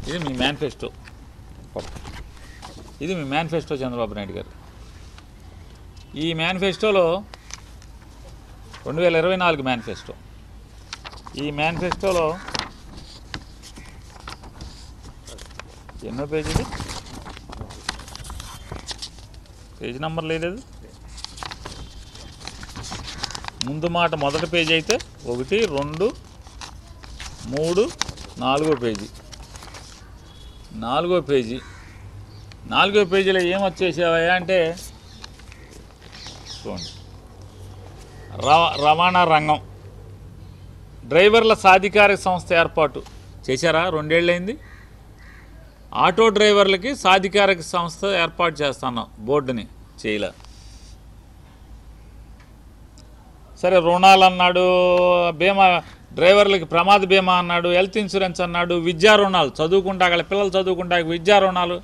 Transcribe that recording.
ఇది మీ మేనిఫెస్టో, ఇది మీ మేనిఫెస్టో చంద్రబాబు నాయుడు గారు. ఈ మేనిఫెస్టోలో 2024 మేనిఫెస్టో. ఈ మేనిఫెస్టోలో ఎన్నో పేజీది, పేజీ నెంబర్ లేదు. ముందు మాట మొదటి పేజీ అయితే 1, 2, 3, 4వ పేజీ. 4వ పేజీ. 4వ పేజీలో ఏమొచ్చేసావా అంటే చూడండి, రవాణా రంగం డ్రైవర్ల సాధికారిక సంస్థ ఏర్పాటు చేశారా? 2 ఏళ్ళైంది. ఆటో డ్రైవర్లకి సాధికారిక సంస్థ ఏర్పాటు చేస్తాను, బోర్డుని చేయలే. సరే, రుణాలు అన్నాడు, బీమా డ్రైవర్లకి ప్రమాద బీమా అన్నాడు, హెల్త్ ఇన్సూరెన్స్ అన్నాడు, విద్యా రుణాలు చదువుకుంటా పిల్లలు చదువుకుంటా విద్యా రుణాలు